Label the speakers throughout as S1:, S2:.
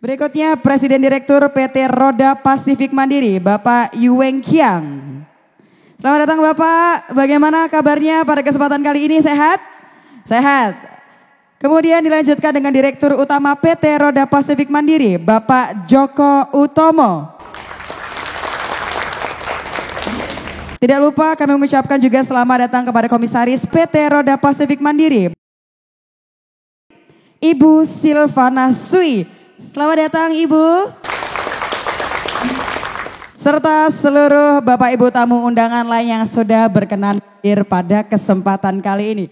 S1: Berikutnya Presiden Direktur PT Roda Pasifik Mandiri, Bapak Yueng Kiang. Selamat datang Bapak, bagaimana kabarnya pada kesempatan kali ini, sehat? Sehat. Kemudian dilanjutkan dengan Direktur Utama PT Roda Pasifik Mandiri, Bapak Joko Utomo. Tidak lupa kami mengucapkan juga selamat datang kepada Komisaris PT Roda Pasifik Mandiri, Ibu Silvana Sui. Selamat datang Ibu. Serta seluruh Bapak Ibu tamu undangan lain yang sudah berkenan hadir pada kesempatan kali ini.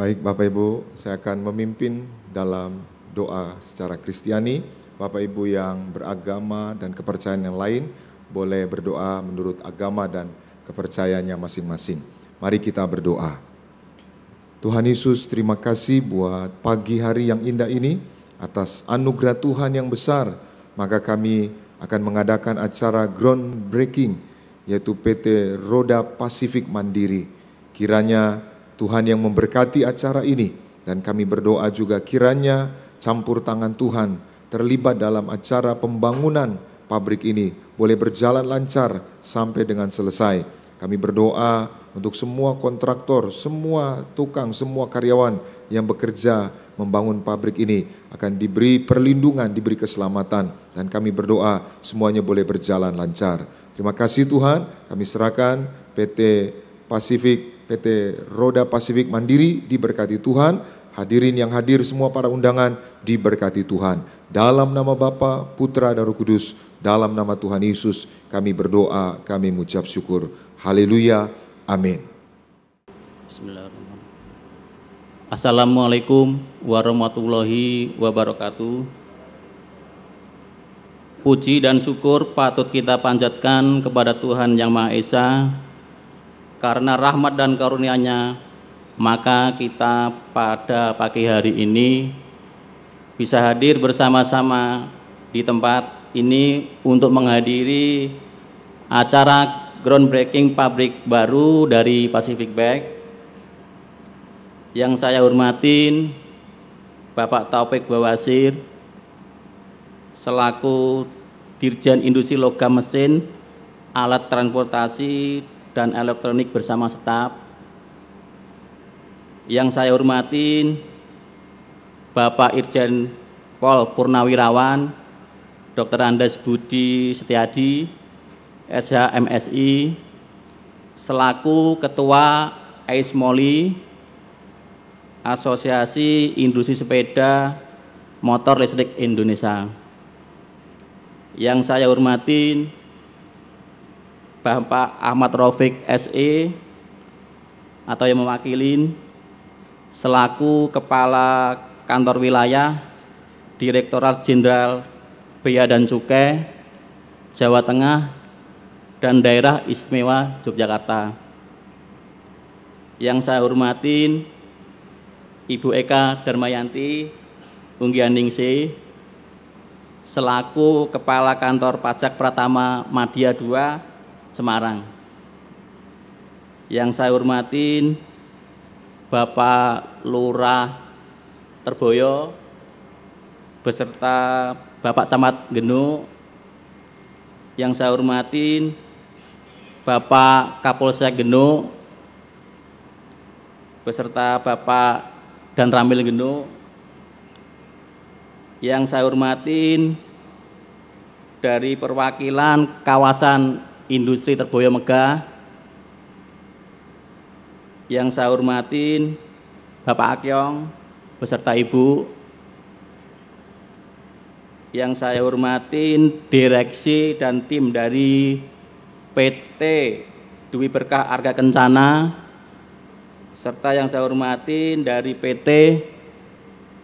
S2: Baik Bapak Ibu, saya akan memimpin dalam doa secara Kristiani. Bapak Ibu yang beragama dan kepercayaan yang lain boleh berdoa menurut agama dan kepercayaannya masing-masing. Mari kita berdoa. Tuhan Yesus, terima kasih buat pagi hari yang indah ini atas anugerah Tuhan yang besar. Maka kami akan mengadakan acara groundbreaking, yaitu PT Roda Pasifik Mandiri. Kiranya Tuhan yang memberkati acara ini, dan kami berdoa juga kiranya campur tangan Tuhan terlibat dalam acara pembangunan pabrik ini boleh berjalan lancar sampai dengan selesai. Kami berdoa untuk semua kontraktor, semua tukang, semua karyawan yang bekerja membangun pabrik ini akan diberi perlindungan, diberi keselamatan, dan kami berdoa semuanya boleh berjalan lancar. Terima kasih Tuhan, kami serahkan PT Roda Pasifik Mandiri diberkati Tuhan. Hadirin yang hadir semua para undangan diberkati Tuhan. Dalam nama Bapa, Putra dan Roh Kudus, dalam nama Tuhan Yesus kami berdoa, kami mengucap syukur. Haleluya, amin.
S3: Bismillahirrahmanirrahim. Assalamualaikum warahmatullahi wabarakatuh. Puji dan syukur patut kita panjatkan kepada Tuhan Yang Maha Esa. Karena rahmat dan karunia-Nya, maka kita pada pagi hari ini bisa hadir bersama-sama di tempat ini untuk menghadiri acara groundbreaking pabrik baru dari Pacific Bag. Yang saya hormatin Bapak Taufik Bawasir selaku Dirjen Industri Logam Mesin, Alat Transportasi dan Elektronik bersama staf. Yang saya hormatin Bapak Irjen Pol Purnawirawan Dr. Andes Budi Setiadi, SHMSI, selaku Ketua AISMOLI, Asosiasi Industri Sepeda Motor Listrik Indonesia. Yang saya hormatin Bapak Ahmad Raufik SE atau yang mewakili selaku Kepala Kantor Wilayah Direktorat Jenderal Bea dan Cukai Jawa Tengah dan Daerah Istimewa Yogyakarta. Yang saya hormatin Ibu Eka Darmayanti Unggianingsi selaku Kepala Kantor Pajak Pratama Madya II Semarang. Yang saya hormatin Bapak Lurah Terboyo beserta Bapak Camat Genu. Yang saya hormatin Bapak Kapolsek Genu beserta Bapak Dan Ramil Genu. Yang saya hormatin dari perwakilan kawasan Industri Terboyo Megah. Yang saya hormatin Bapak Akyong beserta Ibu. Yang saya hormatin direksi dan tim dari PT Dwi Berkah Arga Kencana, serta yang saya hormatin dari PT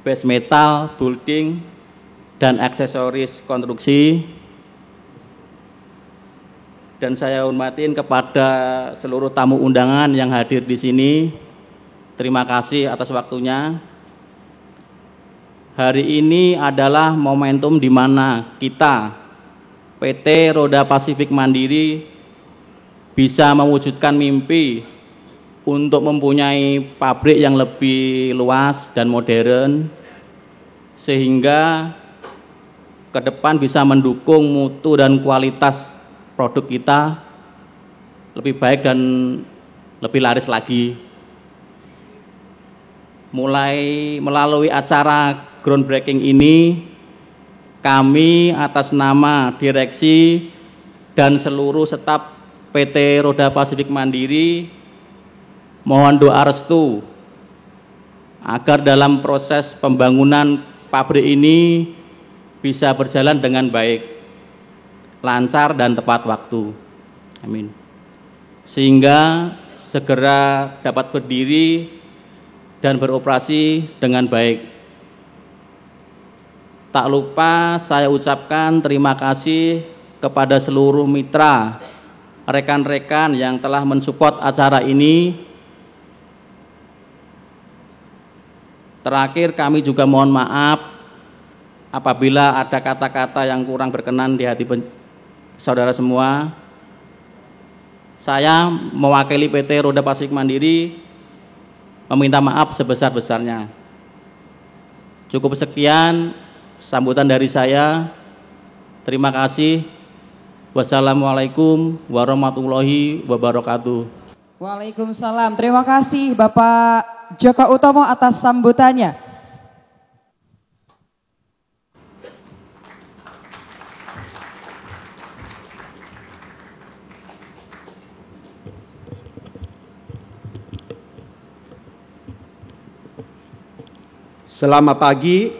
S3: Base Metal Building dan Aksesoris Konstruksi. Dan saya hormatin kepada seluruh tamu undangan yang hadir di sini. Terima kasih atas waktunya. Hari ini adalah momentum di mana kita, PT Roda Pasifik Mandiri, bisa mewujudkan mimpi untuk mempunyai pabrik yang lebih luas dan modern, sehingga ke depan bisa mendukung mutu dan kualitas produk kita lebih baik dan lebih laris lagi. Mulai melalui acara groundbreaking ini, kami atas nama direksi dan seluruh staf PT Roda Pasifik Mandiri mohon doa restu agar dalam proses pembangunan pabrik ini bisa berjalan dengan baik, lancar dan tepat waktu. Amin. Sehingga segera dapat berdiri dan beroperasi dengan baik. Tak lupa saya ucapkan terima kasih kepada seluruh mitra, rekan-rekan yang telah mensupport acara ini. Terakhir, kami juga mohon maaf apabila ada kata-kata yang kurang berkenan di hati saudara semua. Saya mewakili PT Roda Pasifik Mandiri meminta maaf sebesar-besarnya. Cukup sekian sambutan dari saya. Terima kasih. Wassalamualaikum warahmatullahi wabarakatuh.
S1: Waalaikumsalam. Terima kasih Bapak Joko Utomo atas sambutannya.
S4: Selamat pagi,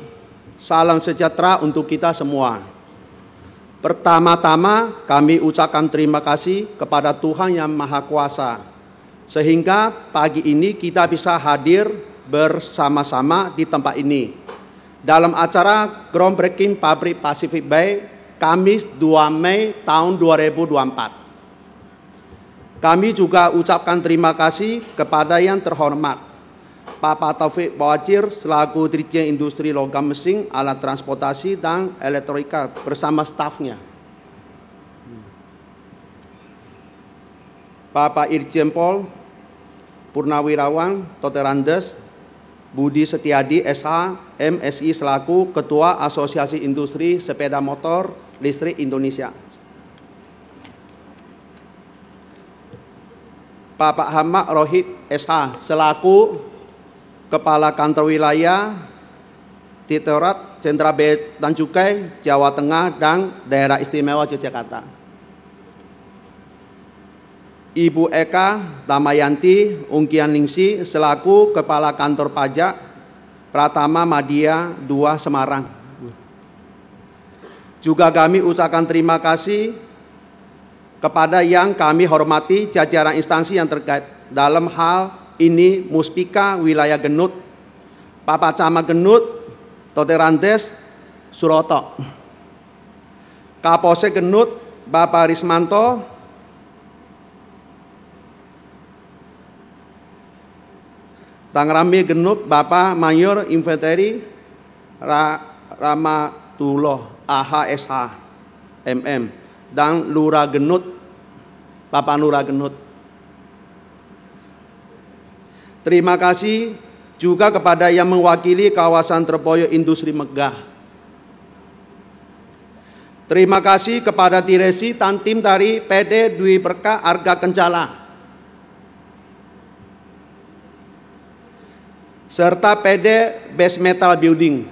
S4: salam sejahtera untuk kita semua. Pertama-tama kami ucapkan terima kasih kepada Tuhan Yang Maha Kuasa, sehingga pagi ini kita bisa hadir bersama-sama di tempat ini dalam acara groundbreaking pabrik Pacific Bay Kamis 2 Mei tahun 2024. Kami juga ucapkan terima kasih kepada yang terhormat Bapak Taufik Bawajir selaku Dirjen Industri Logam Mesin, Alat Transportasi dan Elektronika bersama stafnya. Bapak Irjen Pol Purnawirawan Toterandes Budi Setiadi SH MSI selaku Ketua Asosiasi Industri Sepeda Motor Listrik Indonesia. Bapak Ahmad Rohid SH selaku Kepala Kantor Wilayah Direktorat Jenderal Bea dan Cukai Jawa Tengah dan Daerah Istimewa Yogyakarta. Ibu Eka Damayanti Ungkianingsi selaku Kepala Kantor Pajak Pratama Madya 2 Semarang. Juga kami ucapkan terima kasih kepada yang kami hormati jajaran instansi yang terkait dalam hal ini Muspika Wilayah Genut, Bapak Camat Genut, Toterandes, Suroto, Kapolsek Genut, Bapak Rismanto, Tangrami Genut, Bapak Mayor Infanteri Ramatullah AHSH MM, dan Lurah Genut, Bapak Lurah Genut. Terima kasih juga kepada yang mewakili kawasan Terpoyo Industri Megah. Terima kasih kepada Tiresi dan tim dari PD Dwi Berkah Arga Kencala, serta PD Base Metal Building.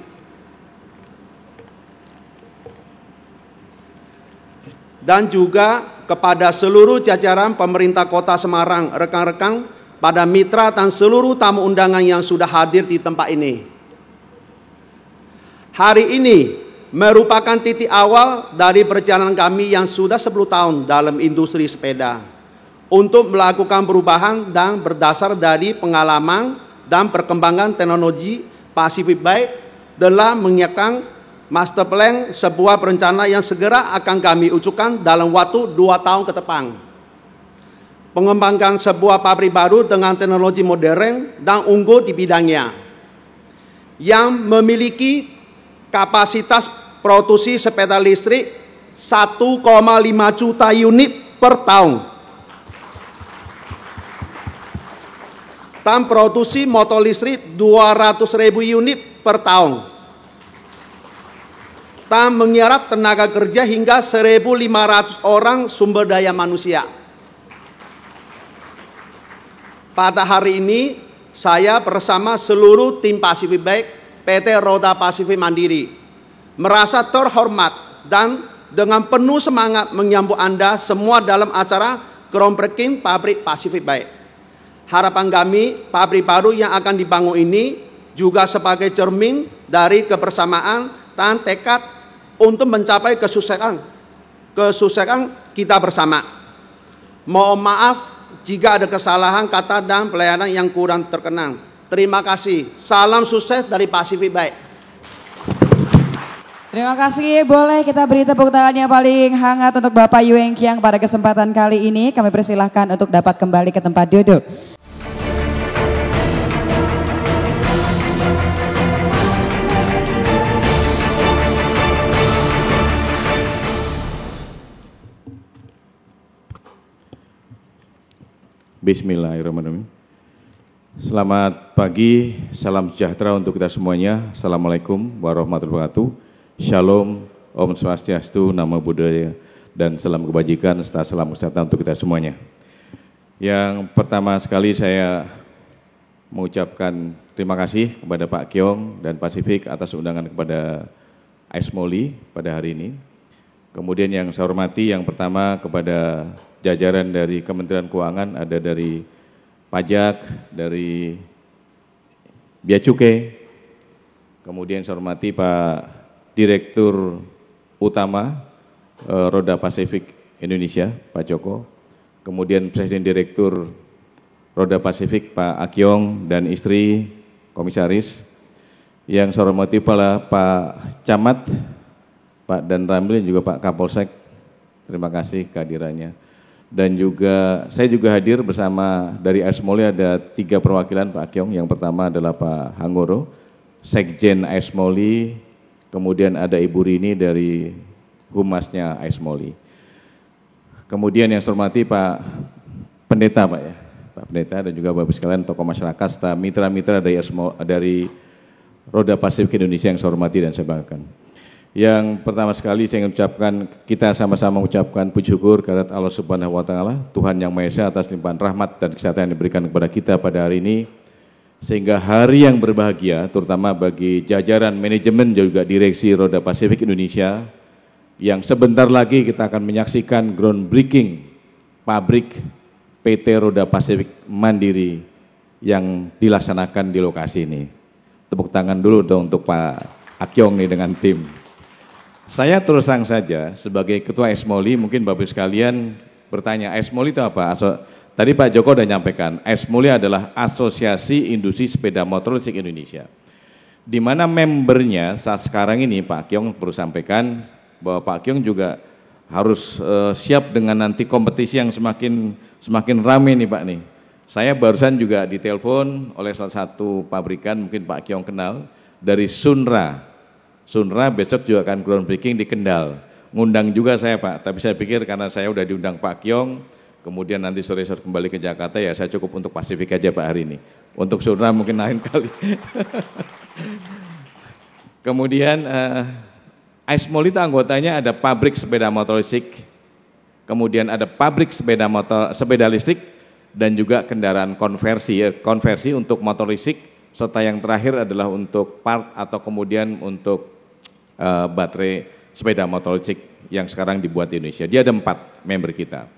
S4: Dan juga kepada seluruh jajaran pemerintah Kota Semarang, rekan-rekan pada mitra dan seluruh tamu undangan yang sudah hadir di tempat ini. Hari ini merupakan titik awal dari perjalanan kami yang sudah 10 tahun dalam industri sepeda untuk melakukan perubahan dan berdasar dari pengalaman dan perkembangan teknologi Pacific Bay telah menyiapkan master plan sebuah perencana yang segera akan kami wujudkan dalam waktu 2 tahun ke depan. Mengembangkan sebuah pabrik baru dengan teknologi modern dan unggul di bidangnya, yang memiliki kapasitas produksi sepeda listrik 1,5 juta unit per tahun, dan produksi motor listrik 200.000 unit per tahun, dan menyerap tenaga kerja hingga 1.500 orang sumber daya manusia. Pada hari ini, saya bersama seluruh tim Pacific Bay PT Roda Pasifik Mandiri merasa terhormat dan dengan penuh semangat menyambut Anda semua dalam acara groundbreaking pabrik Pacific Bay. Harapan kami, pabrik baru yang akan dibangun ini juga sebagai cermin dari kebersamaan dan tekad untuk mencapai kesuksesan kita bersama. Mohon maaf jika ada kesalahan kata dan pelayanan yang kurang terkenang. Terima kasih. Salam sukses dari Pacific Bike.
S1: Terima kasih, boleh kita beri tepuk tangan yang paling hangat untuk Bapak Yu Eng Kiang pada kesempatan kali ini. Kami persilahkan untuk dapat kembali ke tempat duduk.
S5: Bismillahirrahmanirrahim. Selamat pagi, salam sejahtera untuk kita semuanya. Assalamualaikum warahmatullahi wabarakatuh. Shalom, Om Swastiastu, Namo Buddhaya, dan salam kebajikan serta salam kesehatan untuk kita semuanya. Yang pertama sekali saya mengucapkan terima kasih kepada Pak Kiong dan Pacific atas undangan kepada AISMOLI pada hari ini. Kemudian yang saya hormati yang pertama kepada jajaran dari Kementerian Keuangan, ada dari Pajak, dari Bea Cukai, kemudian saya hormati Pak Direktur Utama Roda Pasifik Indonesia, Pak Joko, kemudian Presiden Direktur Roda Pasifik, Pak Akyong, dan istri Komisaris, yang saya hormati Pak Camat, Pak Dan Ramil, dan juga Pak Kapolsek, terima kasih kehadirannya. Dan juga saya juga hadir bersama dari AISMOLI ada 3 perwakilan Pak Akyong. Yang pertama adalah Pak Hangoro, Sekjen AISMOLI, kemudian ada Ibu Rini dari Humasnya AISMOLI. Kemudian yang saya hormati Pak Pendeta, Pak ya, Pak Pendeta, dan juga Bapak sekalian tokoh masyarakat, serta mitra-mitra dari Roda Pasifik Indonesia yang saya hormati dan saya banggakan. Yang pertama sekali saya ingin ucapkan, kita sama-sama mengucapkan puji syukur kehadirat Allah Subhanahu wa Ta'ala, Tuhan Yang Maha Esa, atas limpahan rahmat dan kesehatan yang diberikan kepada kita pada hari ini, sehingga hari yang berbahagia, terutama bagi jajaran manajemen juga direksi Roda Pasifik Indonesia, yang sebentar lagi kita akan menyaksikan groundbreaking pabrik PT Roda Pasifik Mandiri yang dilaksanakan di lokasi ini. Tepuk tangan dulu dong untuk Pak Akyong nih dengan tim. Saya terus terang saja sebagai Ketua AISMOLI, mungkin Bapak sekalian bertanya, AISMOLI itu apa? Tadi Pak Joko sudah nyampaikan, AISMOLI adalah Asosiasi Industri Sepeda Motor Listrik Indonesia. Di mana membernya saat sekarang ini Pak Kiong perlu sampaikan bahwa Pak Kiong juga harus siap dengan nanti kompetisi yang semakin ramai nih Pak nih. Saya barusan juga ditelepon oleh salah satu pabrikan, mungkin Pak Kiong kenal, dari Sunra. Sunra besok juga akan groundbreaking di Kendal. Ngundang juga saya Pak, tapi saya pikir karena saya udah diundang Pak Kiong, kemudian nanti sore-sore kembali ke Jakarta, ya saya cukup untuk Pasifik aja Pak hari ini. Untuk Sunra mungkin lain kali. Kemudian AISMOLI itu anggotanya ada pabrik sepeda motor listrik, kemudian ada pabrik sepeda listrik, dan juga kendaraan konversi untuk motor listrik, serta yang terakhir adalah untuk part atau kemudian untuk baterai sepeda motor listrik yang sekarang dibuat di Indonesia. Dia ada 4 member kita.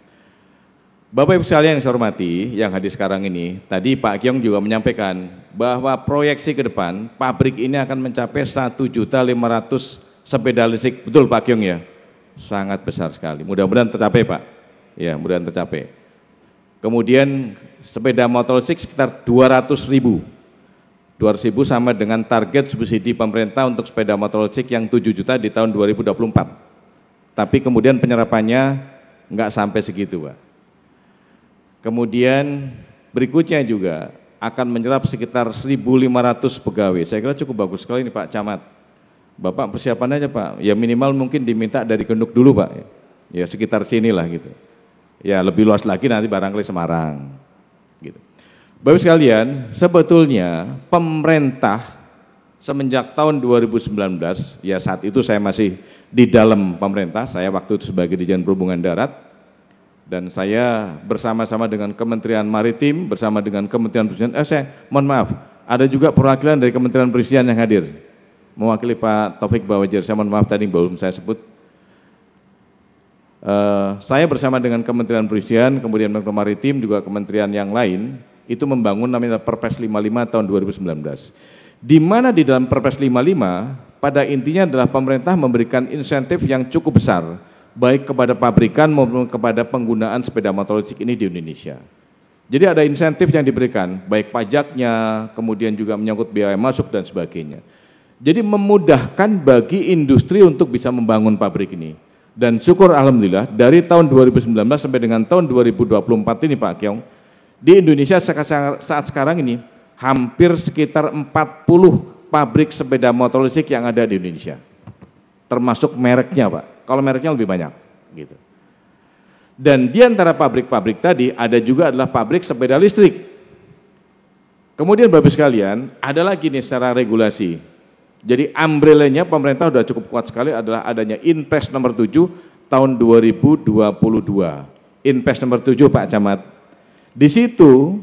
S5: Bapak Ibu sekalian yang saya hormati, yang hadir sekarang ini, tadi Pak Kiong juga menyampaikan bahwa proyeksi ke depan pabrik ini akan mencapai 1.500.000 sepeda listrik. Betul Pak Kiong ya? Sangat besar sekali. Mudah-mudahan tercapai Pak. Ya, mudah-mudahan tercapai. Kemudian sepeda motor listrik sekitar 200.000 sama dengan target subsidi pemerintah untuk sepeda motor listrik yang 7 juta di tahun 2024. Tapi kemudian penyerapannya nggak sampai segitu Pak. Kemudian berikutnya juga akan menyerap sekitar 1.500 pegawai. Saya kira cukup bagus sekali ini Pak Camat. Bapak persiapan aja Pak, ya minimal mungkin diminta dari Genduk dulu Pak. Ya sekitar sinilah gitu. Ya lebih luas lagi nanti barangkali Semarang. Gitu. Bapak sekalian, sebetulnya pemerintah semenjak tahun 2019, ya saat itu saya masih di dalam pemerintah, saya waktu itu sebagai Dirjen Perhubungan Darat, dan saya bersama-sama dengan Kementerian Maritim, bersama dengan Kementerian Perindustrian, mohon maaf, ada juga perwakilan dari Kementerian Perindustrian yang hadir, mewakili Pak Taufik Bawajir, saya mohon maaf tadi belum saya sebut. Saya bersama dengan Kementerian Perindustrian, kemudian Kementerian Maritim, juga kementerian yang lain, itu membangun namanya Perpres 55 tahun 2019. Di mana di dalam Perpres 55, pada intinya adalah pemerintah memberikan insentif yang cukup besar, baik kepada pabrikan maupun kepada penggunaan sepeda motor listrik ini di Indonesia. Jadi ada insentif yang diberikan, baik pajaknya, kemudian juga menyangkut biaya masuk dan sebagainya. Jadi memudahkan bagi industri untuk bisa membangun pabrik ini. Dan syukur alhamdulillah dari tahun 2019 sampai dengan tahun 2024 ini Pak Kiong, di Indonesia saat sekarang ini hampir sekitar 40 pabrik sepeda motor listrik yang ada di Indonesia. Termasuk mereknya Pak, kalau mereknya lebih banyak gitu. Dan di antara pabrik-pabrik tadi ada juga adalah pabrik sepeda listrik. Kemudian Bapak sekalian, ada lagi nih secara regulasi. Jadi umbrella-nya pemerintah sudah cukup kuat sekali adalah adanya Inpres nomor 7 tahun 2022. Inpres nomor 7 Pak Camat. Di situ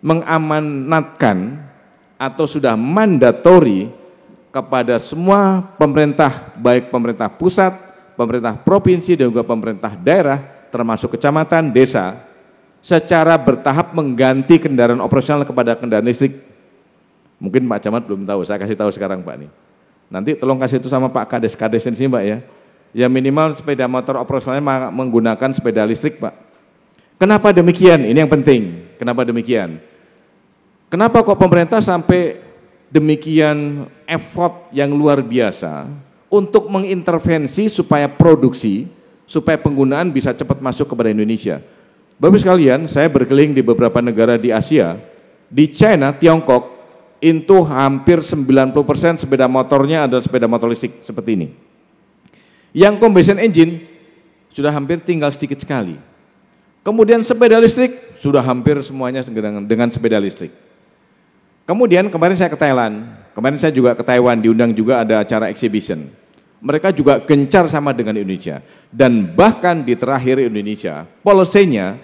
S5: mengamanatkan atau sudah mandatori kepada semua pemerintah, baik pemerintah pusat, pemerintah provinsi dan juga pemerintah daerah, termasuk kecamatan, desa, secara bertahap mengganti kendaraan operasional kepada kendaraan listrik. Mungkin Pak Camat belum tahu, saya kasih tahu sekarang Pak nih. Nanti tolong kasih itu sama Pak Kades di sini Pak ya. Ya minimal sepeda motor operasionalnya menggunakan sepeda listrik Pak. Kenapa demikian? Ini yang penting. Kenapa demikian? Kenapa kok pemerintah sampai demikian effort yang luar biasa untuk mengintervensi supaya produksi, supaya penggunaan bisa cepat masuk kepada Indonesia. Bapak sekalian, saya berkeliling di beberapa negara di Asia, di China, Tiongkok, itu hampir 90% sepeda motornya adalah sepeda motor listrik seperti ini. Yang combustion engine sudah hampir tinggal sedikit sekali. Kemudian sepeda listrik sudah hampir semuanya dengan sepeda listrik. Kemudian kemarin saya ke Thailand, kemarin saya juga ke Taiwan, diundang juga ada acara exhibition. Mereka juga gencar sama dengan Indonesia. Dan bahkan di terakhir Indonesia, policy-nya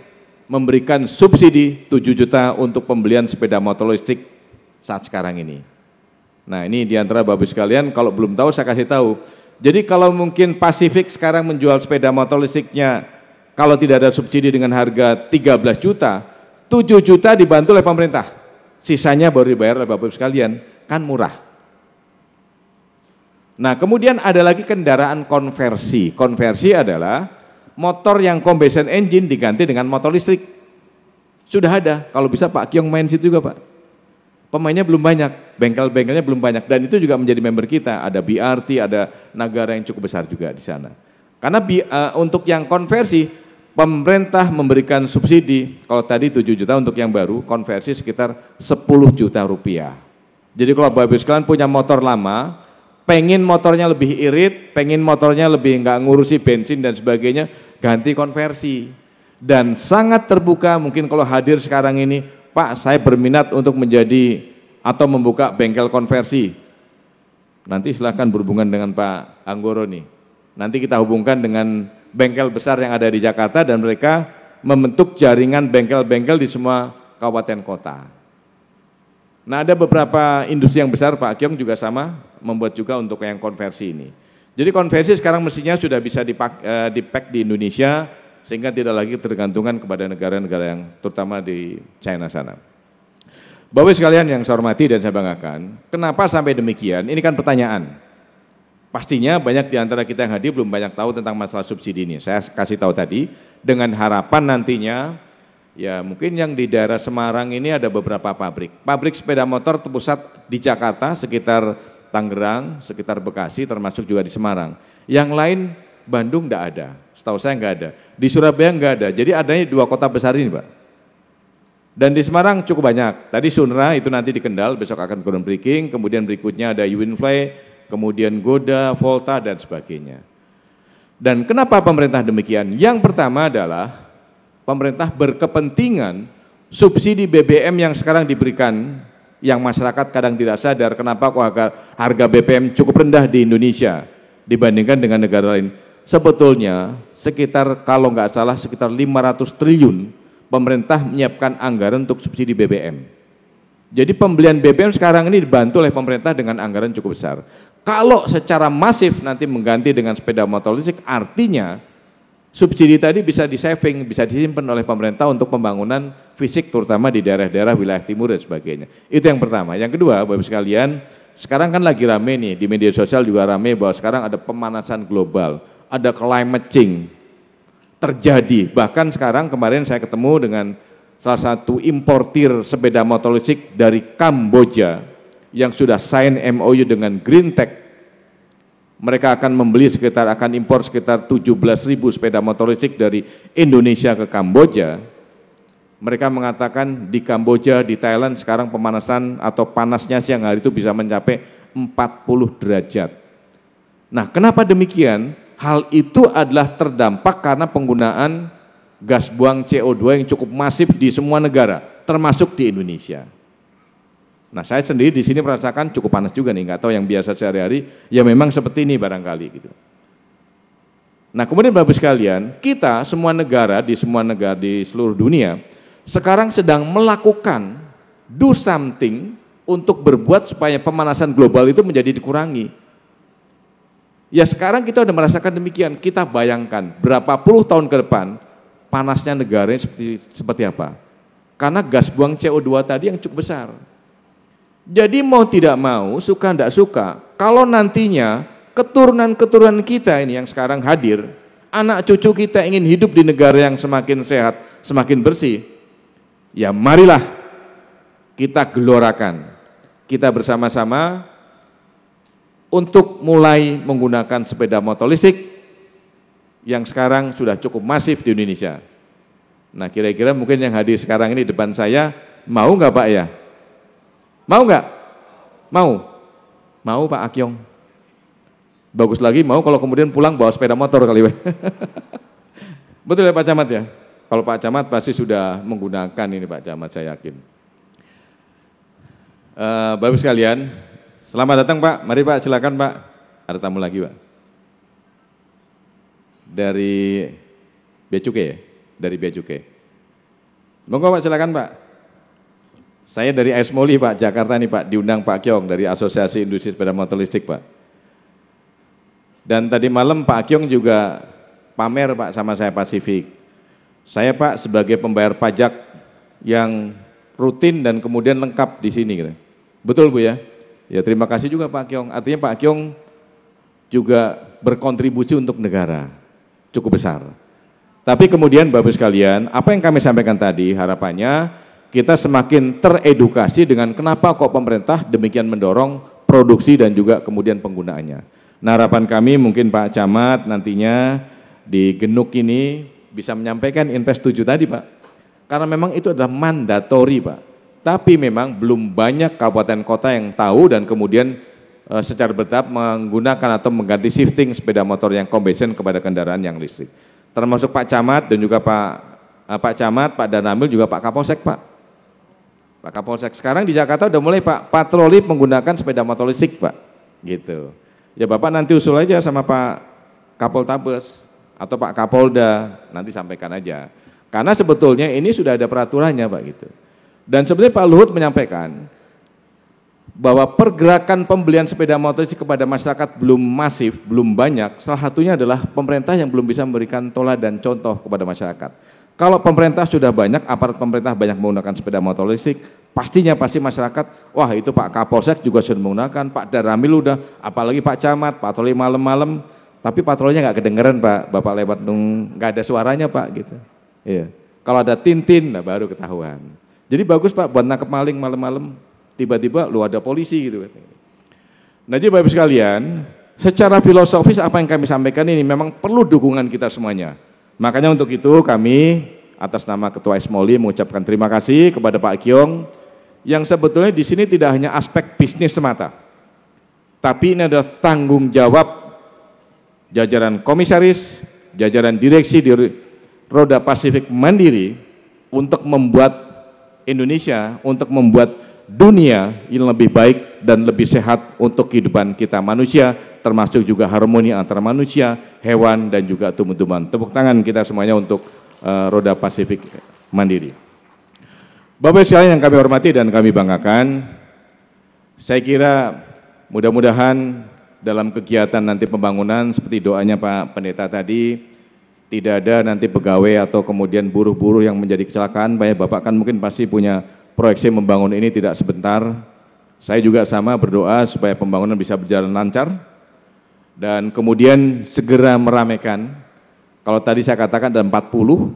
S5: memberikan subsidi 7 juta untuk pembelian sepeda motor listrik saat sekarang ini. Nah ini diantara Bapak sekalian, kalau belum tahu saya kasih tahu. Jadi kalau mungkin Pacific sekarang menjual sepeda motor listriknya, kalau tidak ada subsidi dengan harga 13 juta, 7 juta dibantu oleh pemerintah. Sisanya baru dibayar oleh Bapak sekalian, kan murah. Nah kemudian ada lagi kendaraan konversi. Konversi adalah motor yang combustion engine diganti dengan motor listrik. Sudah ada, kalau bisa Pak Kiong main situ juga Pak. Pemainnya belum banyak, bengkel-bengkelnya belum banyak, dan itu juga menjadi member kita. Ada BRT, ada negara yang cukup besar juga di sana. Karena untuk yang konversi, pemerintah memberikan subsidi, kalau tadi 7 juta untuk yang baru, konversi sekitar 10 juta rupiah. Jadi kalau Bapak sekalian punya motor lama, pengen motornya lebih irit, pengen motornya lebih nggak ngurusi bensin dan sebagainya, ganti konversi. Dan sangat terbuka, mungkin kalau hadir sekarang ini, Pak saya berminat untuk menjadi atau membuka bengkel konversi. Nanti silakan berhubungan dengan Pak Anggoro nih. Nanti kita hubungkan dengan bengkel besar yang ada di Jakarta dan mereka membentuk jaringan bengkel-bengkel di semua kabupaten kota. Nah ada beberapa industri yang besar Pak Kiong juga sama membuat juga untuk yang konversi ini. Jadi konversi sekarang mestinya sudah bisa dipack di Indonesia sehingga tidak lagi tergantungan kepada negara-negara yang terutama di China sana. Bapak sekalian yang saya hormati dan saya banggakan, kenapa sampai demikian? Ini kan pertanyaan. Pastinya banyak di antara kita yang hadir belum banyak tahu tentang masalah subsidi ini. Saya kasih tahu tadi dengan harapan nantinya ya mungkin yang di daerah Semarang ini ada beberapa pabrik. Pabrik sepeda motor terpusat di Jakarta, sekitar Tangerang, sekitar Bekasi, termasuk juga di Semarang. Yang lain Bandung enggak ada, setahu saya enggak ada. Di Surabaya enggak ada, jadi adanya 2 kota besar ini Pak. Dan di Semarang cukup banyak. Tadi Sunra itu nanti di Kendal, besok akan groundbreaking, kemudian berikutnya ada Uwinfly, kemudian Goda, Volta, dan sebagainya. Dan kenapa pemerintah demikian? Yang pertama adalah pemerintah berkepentingan subsidi BBM yang sekarang diberikan, yang masyarakat kadang tidak sadar kenapa kok harga BBM cukup rendah di Indonesia dibandingkan dengan negara lain. Sebetulnya sekitar kalau nggak salah sekitar 500 triliun pemerintah menyiapkan anggaran untuk subsidi BBM. Jadi pembelian BBM sekarang ini dibantu oleh pemerintah dengan anggaran cukup besar. Kalau secara masif nanti mengganti dengan sepeda motor listrik, artinya subsidi tadi bisa di-saving, bisa disimpan oleh pemerintah untuk pembangunan fisik terutama di daerah-daerah wilayah timur dan sebagainya. Itu yang pertama. Yang kedua, Bapak sekalian, sekarang kan lagi rame nih, di media sosial juga rame bahwa sekarang ada pemanasan global, ada climate change terjadi. Bahkan sekarang kemarin saya ketemu dengan salah satu importir sepeda motor listrik dari Kamboja yang sudah sign MOU dengan Greentech. Mereka akan impor sekitar 17.000 sepeda motor listrik dari Indonesia ke Kamboja. Mereka mengatakan di Kamboja, di Thailand sekarang pemanasan atau panasnya siang hari itu bisa mencapai 40 derajat. Nah, kenapa demikian? Hal itu adalah terdampak karena penggunaan gas buang CO2 yang cukup masif di semua negara, termasuk di Indonesia. Nah, saya sendiri di sini merasakan cukup panas juga nih, nggak tahu yang biasa sehari-hari, ya memang seperti ini barangkali gitu. Nah, kemudian Bapak sekalian, kita semua negara di seluruh dunia sekarang sedang melakukan do something untuk berbuat supaya pemanasan global itu menjadi dikurangi. Ya sekarang kita sudah merasakan demikian, kita bayangkan berapa puluh tahun ke depan panasnya negara seperti apa. Karena gas buang CO2 tadi yang cukup besar. Jadi mau tidak mau, suka tidak suka, kalau nantinya keturunan-keturunan kita ini yang sekarang hadir, anak cucu kita ingin hidup di negara yang semakin sehat, semakin bersih, ya marilah kita gelorakan, kita bersama-sama untuk mulai menggunakan sepeda motor listrik yang sekarang sudah cukup masif di Indonesia. Nah, kira-kira mungkin yang hadir sekarang ini depan saya, mau nggak Pak ya? Mau nggak? Mau? Mau Pak Akyong? Bagus lagi mau kalau kemudian pulang bawa sepeda motor kali. Betul ya Pak Camat ya? Kalau Pak Camat pasti sudah menggunakan ini Pak Camat, saya yakin. Bapak sekalian, selamat datang Pak, mari Pak silakan Pak. Ada tamu lagi Pak. Dari Bea Cukai ya? Dari Bea Cukai. Monggo Pak silakan Pak. Saya dari ASMOLI Pak, Jakarta nih Pak, diundang Pak Kyong dari Asosiasi Industri Sepeda Motor Listrik Pak. Dan tadi malam Pak Kyong juga pamer Pak sama saya Pasifik. Saya Pak sebagai pembayar pajak yang rutin dan kemudian lengkap di sini. Gitu. Betul Bu ya? Ya terima kasih juga Pak Kyong. Artinya Pak Kyong juga berkontribusi untuk negara cukup besar. Tapi kemudian Bapak sekalian, apa yang kami sampaikan tadi harapannya kita semakin teredukasi dengan kenapa kok pemerintah demikian mendorong produksi dan juga kemudian penggunaannya. Nah harapan kami mungkin Pak Camat nantinya di Genuk ini bisa menyampaikan Invest 7 tadi Pak. Karena memang itu adalah mandatori Pak. Tapi memang belum banyak kabupaten kota yang tahu dan kemudian secara bertahap menggunakan atau mengganti shifting sepeda motor yang combustion kepada kendaraan yang listrik. Termasuk Pak Camat dan juga Pak Camat, Pak Danamil juga Pak Kapolsek Pak. Pak Kapolsek sekarang di Jakarta udah mulai Pak patroli menggunakan sepeda motor listrik Pak. Gitu. Ya Bapak nanti usul aja sama Pak Kapoltabes atau Pak Kapolda, nanti sampaikan aja. Karena sebetulnya ini sudah ada peraturannya Pak gitu. Dan sebenarnya Pak Luhut menyampaikan bahwa pergerakan pembelian sepeda motor kepada masyarakat belum masif, belum banyak. Salah satunya adalah pemerintah yang belum bisa memberikan teladan contoh kepada masyarakat. Kalau pemerintah sudah banyak, aparat pemerintah banyak menggunakan sepeda motor listrik, pasti masyarakat, wah itu Pak Kapolsek juga sudah menggunakan, Pak Daramil udah, apalagi Pak Camat, patroli malam-malam, tapi patrolinya nggak kedengeran Pak, Bapak lewat nggak ada suaranya Pak gitu. Iya. Kalau ada tintin, nah baru ketahuan. Jadi bagus Pak buat nangkep maling malam-malam, tiba-tiba lu ada polisi gitu. Nah jadi Bapak sekalian, secara filosofis apa yang kami sampaikan ini memang perlu dukungan kita semuanya. Makanya untuk itu kami atas nama Ketua ASMOLI mengucapkan terima kasih kepada Pak Kyong yang sebetulnya di sini tidak hanya aspek bisnis semata, tapi ini adalah tanggung jawab jajaran komisaris, jajaran direksi di Roda Pasifik Mandiri untuk membuat Indonesia, untuk membuat dunia yang lebih baik dan lebih sehat untuk kehidupan kita manusia, termasuk juga harmoni antara manusia, hewan, dan juga tumbuh-tumbuhan. Tepuk tangan kita semuanya untuk Roda Pasifik Mandiri. Bapak sekalian yang kami hormati dan kami banggakan, saya kira mudah-mudahan dalam kegiatan nanti pembangunan seperti doanya Pak Pendeta tadi, tidak ada nanti pegawai atau kemudian buruh-buruh yang menjadi kecelakaan. Bapak kan mungkin pasti punya proyeksi membangun ini tidak sebentar. Saya juga sama berdoa supaya pembangunan bisa berjalan lancar dan kemudian segera meramaikan. Kalau tadi saya katakan ada 40,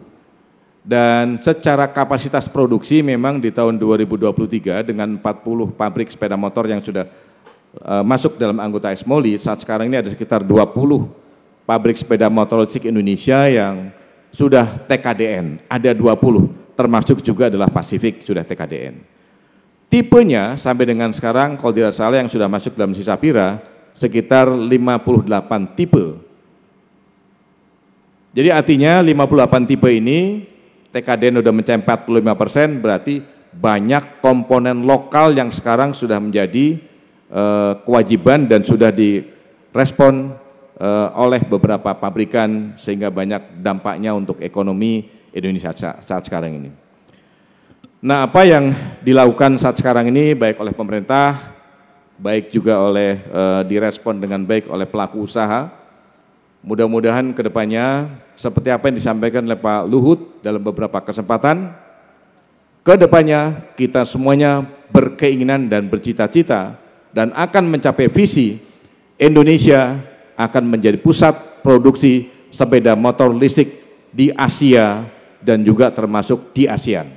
S5: Dan secara kapasitas produksi memang di tahun 2023 dengan 40 pabrik sepeda motor yang sudah masuk dalam anggota Exmoli, saat sekarang ini ada sekitar 20 pabrik sepeda motor listrik Indonesia yang sudah TKDN, ada 20, termasuk juga adalah Pacific sudah TKDN. Tipenya sampai dengan sekarang kalau tidak salah yang sudah masuk dalam Sisapira sekitar 58 tipe. Jadi artinya 58 tipe ini TKDN sudah mencapai 45%, berarti banyak komponen lokal yang sekarang sudah menjadi kewajiban dan sudah direspon oleh beberapa pabrikan sehingga banyak dampaknya untuk ekonomi Indonesia saat sekarang ini. Nah, apa yang dilakukan saat sekarang ini baik oleh pemerintah, baik juga oleh direspon dengan baik oleh pelaku usaha. Mudah-mudahan kedepannya seperti apa yang disampaikan oleh Pak Luhut dalam beberapa kesempatan, kedepannya kita semuanya berkeinginan dan bercita-cita dan akan mencapai visi Indonesia akan menjadi pusat produksi sepeda motor listrik di Asia dan juga termasuk di ASEAN.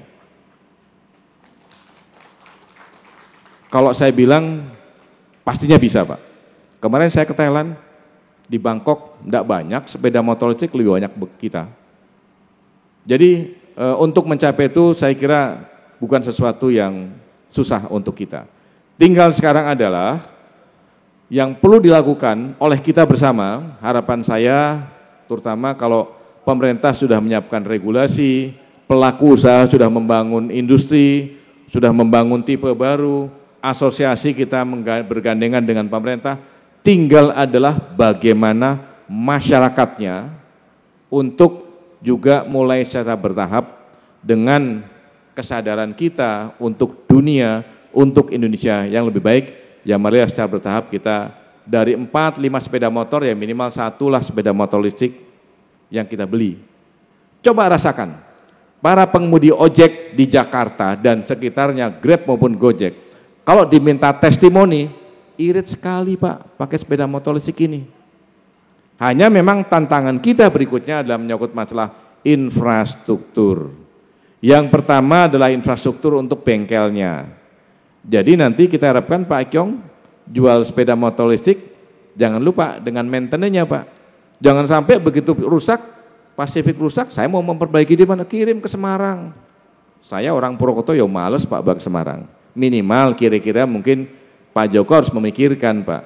S5: Kalau saya bilang pastinya bisa, Pak. Kemarin saya ke Thailand, di Bangkok tidak banyak sepeda motor listrik, lebih banyak kita. Jadi untuk mencapai itu saya kira bukan sesuatu yang susah untuk kita. Tinggal sekarang adalah yang perlu dilakukan oleh kita bersama, harapan saya terutama kalau pemerintah sudah menyiapkan regulasi, pelaku usaha sudah membangun industri, sudah membangun tipe baru, asosiasi kita bergandengan dengan pemerintah, tinggal adalah bagaimana masyarakatnya untuk juga mulai secara bertahap dengan kesadaran kita untuk dunia, untuk Indonesia yang lebih baik, ya mari secara bertahap kita dari 4-5 sepeda motor ya minimal 1 lah sepeda motor listrik yang kita beli. Coba rasakan, para pengemudi ojek di Jakarta dan sekitarnya, Grab maupun Gojek, kalau diminta testimoni, irit sekali Pak pakai sepeda motor listrik ini. Hanya memang tantangan kita berikutnya adalah menyangkut masalah infrastruktur. Yang pertama adalah infrastruktur untuk bengkelnya. Jadi nanti kita harapkan Pak Kyong jual sepeda motor listrik, jangan lupa dengan maintenance-nya Pak. Jangan sampai begitu rusak, Pacific rusak, saya mau memperbaiki di mana, kirim ke Semarang. Saya orang Purwokerto ya males Pak ke Semarang. Minimal kira-kira mungkin Pak Joko harus memikirkan Pak.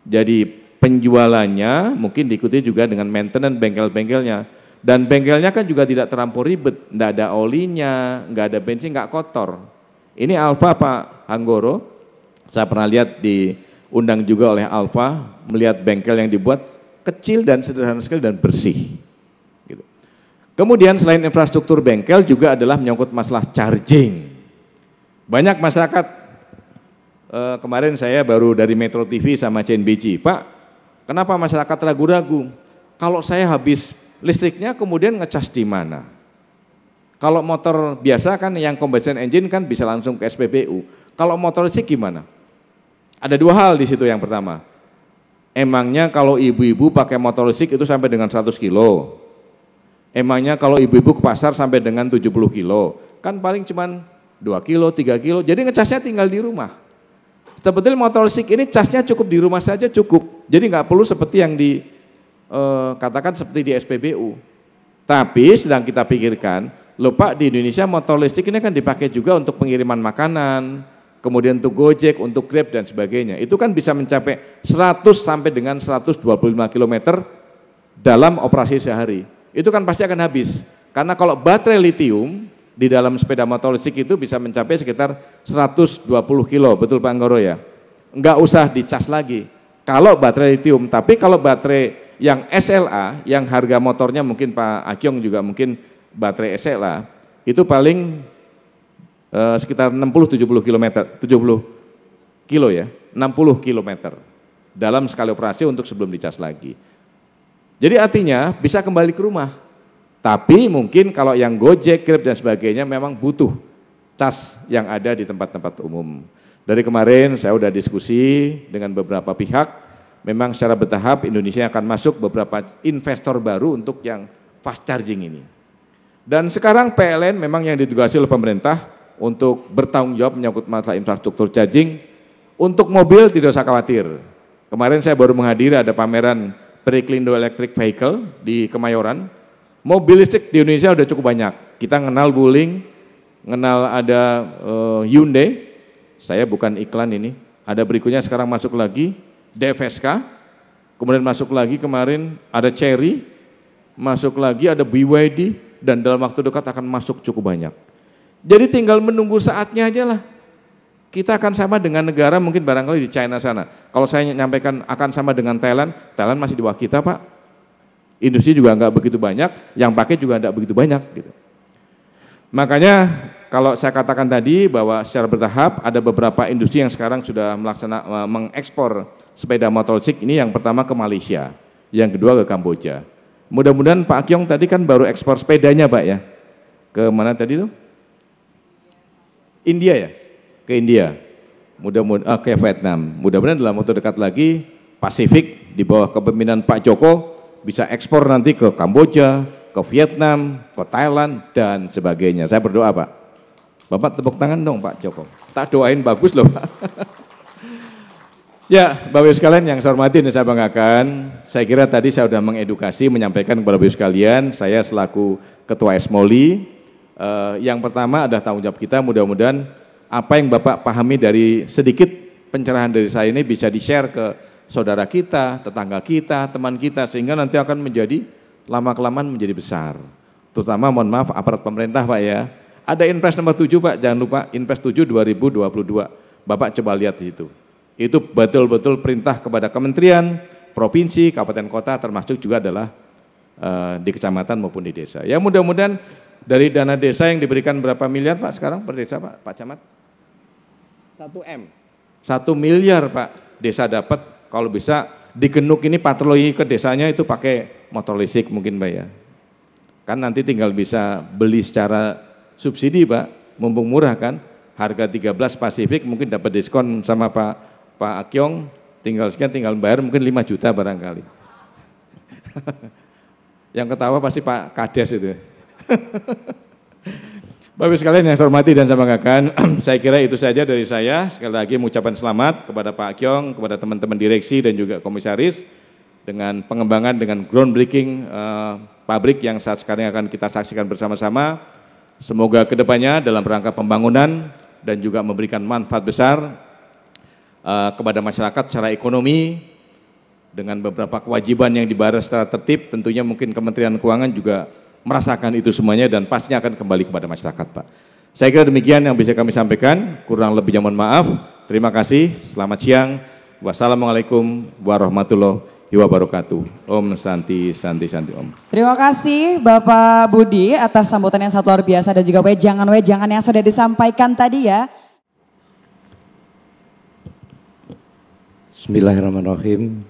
S5: Jadi penjualannya mungkin diikuti juga dengan maintenance bengkel-bengkelnya. Dan bengkelnya kan juga tidak terlampau ribet, tidak ada olinya, nggak ada bensin, nggak kotor. Ini Alfa Pak Hanggoro, saya pernah lihat diundang juga oleh Alfa, melihat bengkel yang dibuat kecil dan sederhana sekali dan bersih. Gitu. Kemudian selain infrastruktur bengkel juga adalah menyangkut masalah charging. Banyak masyarakat, kemarin saya baru dari Metro TV sama CNBC, Pak, kenapa masyarakat ragu-ragu? Kalau saya habis listriknya kemudian ngecas di mana? Kalau motor biasa kan yang combustion engine kan bisa langsung ke SPBU. Kalau motor listrik gimana? Ada dua hal di situ. Yang pertama, emangnya kalau ibu-ibu pakai motor listrik itu sampai dengan 100 kilo? Emangnya kalau ibu-ibu ke pasar sampai dengan 70 kilo? Kan paling cuman 2 kilo, 3 kilo, jadi ngecasnya tinggal di rumah. Sebetulnya motor listrik ini casnya cukup di rumah saja cukup, jadi nggak perlu seperti yang katakan seperti di SPBU. Tapi sedang kita pikirkan, lupa di Indonesia motor listrik ini kan dipakai juga untuk pengiriman makanan, kemudian untuk Gojek, untuk Grab dan sebagainya. Itu kan bisa mencapai 100 sampai dengan 125 km dalam operasi sehari. Itu kan pasti akan habis. Karena kalau baterai litium di dalam sepeda motor listrik itu bisa mencapai sekitar 120 kilo, betul Pak Anggoro ya? Enggak usah dicas lagi. Kalau baterai litium, tapi kalau baterai yang SLA, yang harga motornya mungkin Pak Akyong juga mungkin baterai SLA, itu paling sekitar 60-70 km, 70 kilo ya, 60 km dalam sekali operasi untuk sebelum dicas lagi. Jadi artinya bisa kembali ke rumah, tapi mungkin kalau yang Gojek, Grab dan sebagainya memang butuh cas yang ada di tempat-tempat umum. Dari kemarin saya sudah diskusi dengan beberapa pihak, memang secara bertahap Indonesia akan masuk beberapa investor baru untuk yang fast charging ini. Dan sekarang PLN memang yang ditugasi oleh pemerintah untuk bertanggung jawab menyangkut masalah infrastruktur charging. Untuk mobil tidak usah khawatir. Kemarin saya baru menghadiri ada pameran Periklindo Electric Vehicle di Kemayoran. Mobil listrik di Indonesia udah cukup banyak. Kita kenal Wuling, kenal ada Hyundai. Saya bukan iklan ini. Ada berikutnya sekarang masuk lagi DFSK. Kemudian masuk lagi kemarin ada Chery. Masuk lagi ada BYD. Dan dalam waktu dekat akan masuk cukup banyak. Jadi tinggal menunggu saatnya aja lah. Kita akan sama dengan negara mungkin barangkali di China sana. Kalau saya nyampaikan akan sama dengan Thailand, Thailand masih di bawah kita Pak. Industri juga enggak begitu banyak, yang pakai juga enggak begitu banyak gitu. Makanya kalau saya katakan tadi bahwa secara bertahap ada beberapa industri yang sekarang sudah mengekspor sepeda motor listrik ini, yang pertama ke Malaysia, yang kedua ke Kamboja. Mudah-mudahan Pak Kyong tadi kan baru ekspor sepedanya Pak ya. Ke mana tadi tuh? India ya? Ke India. Mudah-mudahan ke Vietnam. Mudah-mudahan dalam waktu dekat lagi Pasifik di bawah kepemimpinan Pak Joko bisa ekspor nanti ke Kamboja, ke Vietnam, ke Thailand dan sebagainya. Saya berdoa Pak. Bapak tepuk tangan dong Pak Joko. Tak doain bagus loh Pak. Ya, Bapak Ibu sekalian yang saya hormati dan saya banggakan, saya kira tadi saya sudah mengedukasi, menyampaikan kepada Bapak Ibu sekalian, saya selaku Ketua Esmoli, yang pertama ada tanggung jawab kita, mudah-mudahan apa yang Bapak pahami dari sedikit pencerahan dari saya ini bisa di-share ke saudara kita, tetangga kita, teman kita, sehingga nanti akan menjadi lama-kelamaan menjadi besar. Terutama mohon maaf aparat pemerintah Pak ya, ada Inpres nomor 7 Pak, jangan lupa Inpres 7 2022, Bapak coba lihat di situ. Itu betul-betul perintah kepada kementerian, provinsi, kabupaten kota, termasuk juga adalah di kecamatan maupun di desa. Ya mudah-mudahan dari dana desa yang diberikan berapa miliar Pak sekarang per desa Pak Camat? 1 miliar Pak desa dapat, kalau bisa digenuk ini patroli ke desanya itu pakai motor listrik mungkin Pak ya. Kan nanti tinggal bisa beli secara subsidi Pak, mumpung murah kan, harga 13 Pasifik mungkin dapat diskon sama Pak Kyong, tinggal sekian, tinggal bayar mungkin 5 juta barangkali. Yang ketawa pasti Pak Kades itu. Bapak sekalian yang saya hormati dan saya banggakan, saya kira itu saja dari saya. Sekali lagi mengucapkan selamat kepada Pak Kyong, kepada teman-teman direksi dan juga komisaris dengan pengembangan, dengan groundbreaking pabrik yang saat sekarang akan kita saksikan bersama-sama. Semoga kedepannya dalam rangka pembangunan dan juga memberikan manfaat besar kepada masyarakat secara ekonomi, dengan beberapa kewajiban yang dibayar secara tertib, tentunya mungkin Kementerian Keuangan juga merasakan itu semuanya dan pastinya akan kembali kepada masyarakat Pak. Saya kira demikian yang bisa kami sampaikan, kurang lebihnya mohon maaf. Terima kasih, selamat siang. Wassalamualaikum warahmatullahi wabarakatuh. Om Santi Santi Santi Om.
S1: Terima kasih Bapak Budi atas sambutan yang sangat luar biasa dan juga wejangan yang sudah disampaikan tadi ya.
S6: Bismillahirrahmanirrahim.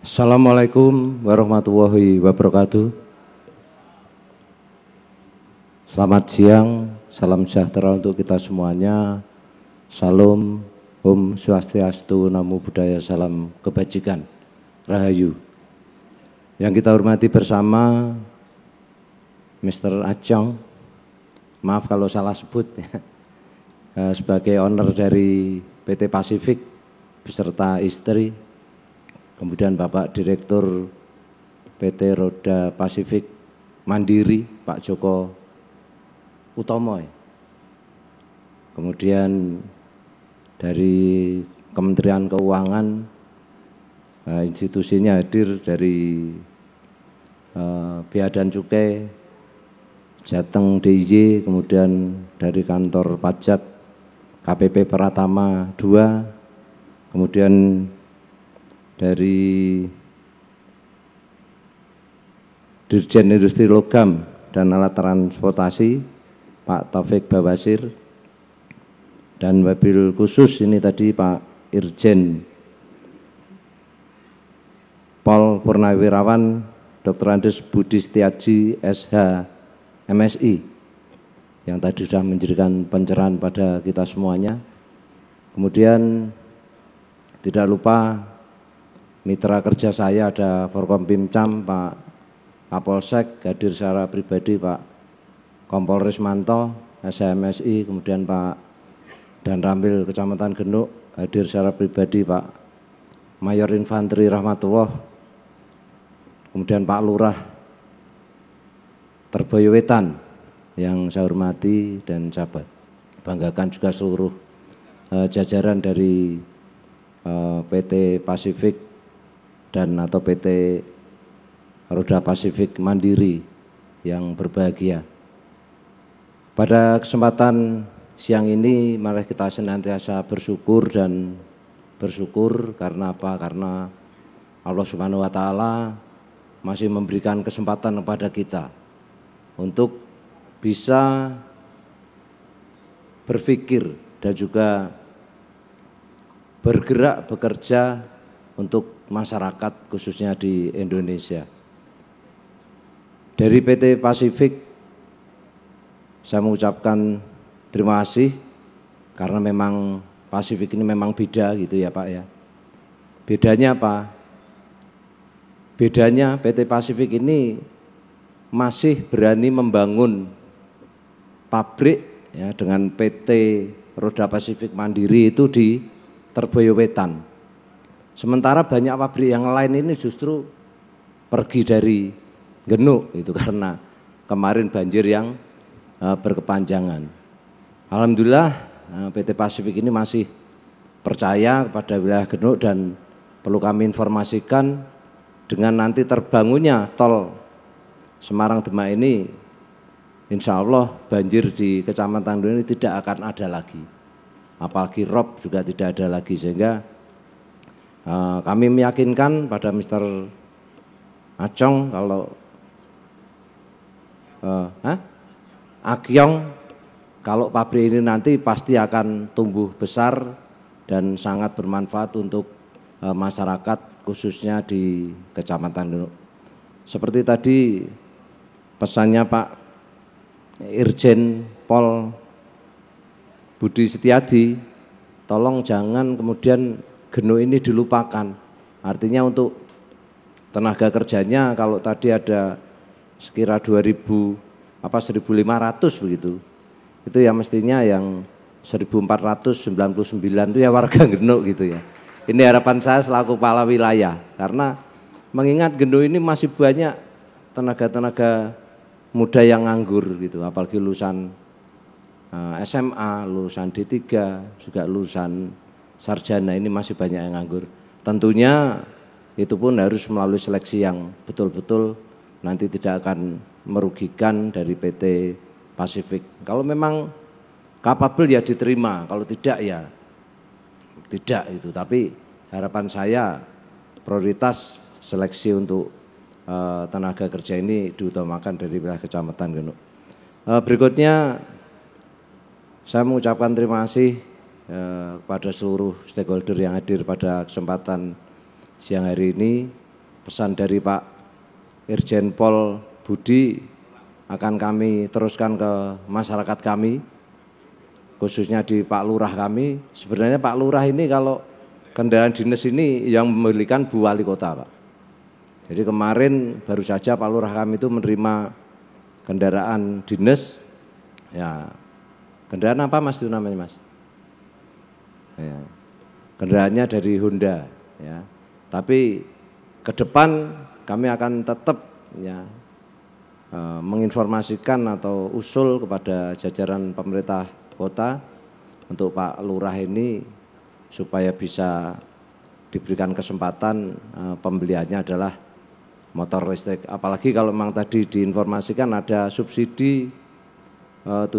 S6: Assalamualaikum warahmatullahi wabarakatuh. Selamat siang, salam sejahtera untuk kita semuanya. Salam, Om Swastiastu, Namo Buddhaya, salam kebajikan, Rahayu. Yang kita hormati bersama Mr. Acong, maaf kalau salah sebut, sebagai owner dari PT Pasifik beserta istri, kemudian Bapak Direktur PT Roda Pasifik Mandiri, Pak Joko Utomo, kemudian dari Kementerian Keuangan, institusinya hadir dari Bea dan Cukai, Jateng DIY, kemudian dari kantor pajak KPP Pratama 2, kemudian dari Dirjen Industri Logam dan Alat Transportasi Pak Taufik Bawasir, dan wabil khusus ini tadi Pak Irjen Pol Purnawirawan Dr. Andes Budi Setiaji SH MSI yang tadi sudah memberikan pencerahan pada kita semuanya. Kemudian tidak lupa mitra kerja saya ada Forkompimcam Pak Kapolsek, hadir secara pribadi Pak Kompol Rismanto, SMSI, kemudian Pak Dan Rambil Kecamatan Genuk, hadir secara pribadi Pak Mayor Infanteri Rahmatullah, kemudian Pak Lurah Terboyo Wetan yang saya hormati dan sahabat. Banggakan juga seluruh jajaran dari PT Pasifik dan atau PT Roda Pasifik Mandiri yang berbahagia. Pada kesempatan siang ini mari kita senantiasa bersyukur dan bersyukur karena apa? Karena Allah Subhanahu wa taala masih memberikan kesempatan kepada kita untuk bisa berpikir dan juga bergerak bekerja untuk masyarakat khususnya di Indonesia. Dari PT Pasifik saya mengucapkan terima kasih karena memang Pasifik ini memang beda gitu ya Pak ya. Bedanya apa? Bedanya PT Pasifik ini masih berani membangun pabrik ya dengan PT Roda Pasifik Mandiri itu di Terboyo Wetan. Sementara banyak pabrik yang lain ini justru pergi dari Genuk itu karena kemarin banjir yang berkepanjangan. Alhamdulillah PT Pasifik ini masih percaya kepada wilayah Genuk dan perlu kami informasikan dengan nanti terbangunnya tol Semarang Demak ini, insya Allah banjir di Kecamatan Genuk ini tidak akan ada lagi. Apalagi rob juga tidak ada lagi, sehingga kami meyakinkan pada Mr. Acong kalau Akyong kalau pabrik ini nanti pasti akan tumbuh besar dan sangat bermanfaat untuk masyarakat khususnya di Kecamatan Genuk. Seperti tadi pesannya Pak Irjen Pol Budi Setiadi, tolong jangan kemudian Genuk ini dilupakan. Artinya untuk tenaga kerjanya kalau tadi ada sekira 1.500 begitu, itu ya mestinya yang 1.499 itu ya warga Genuk gitu ya. Ini harapan saya selaku kepala wilayah, karena mengingat Genuk ini masih banyak tenaga-tenaga muda yang nganggur gitu, apalagi lulusan SMA, lulusan D3, juga lulusan sarjana ini masih banyak yang nganggur. Tentunya itu pun harus melalui seleksi yang betul-betul nanti tidak akan merugikan dari PT Pasifik. Kalau memang kapabel ya diterima, kalau tidak ya tidak itu. Tapi harapan saya prioritas seleksi untuk tenaga kerja ini diutamakan dari wilayah Kecamatan Genuk. Berikutnya saya mengucapkan terima kasih kepada seluruh stakeholder yang hadir pada kesempatan siang hari ini. Pesan dari Pak Irjen Pol Budi akan kami teruskan ke masyarakat kami, khususnya di Pak Lurah kami. Sebenarnya Pak Lurah ini kalau kendaraan dinas ini yang membelikan Bu Wali Kota Pak. Jadi kemarin baru saja Pak Lurah kami itu menerima kendaraan dinas, ya kendaraan apa Mas itu namanya Mas? Ya, kendaraannya dari Honda, ya. Tapi ke depan kami akan tetap ya menginformasikan atau usul kepada jajaran pemerintah kota untuk Pak Lurah ini supaya bisa diberikan kesempatan pembeliannya adalah motor listrik. Apalagi kalau memang tadi diinformasikan ada subsidi 7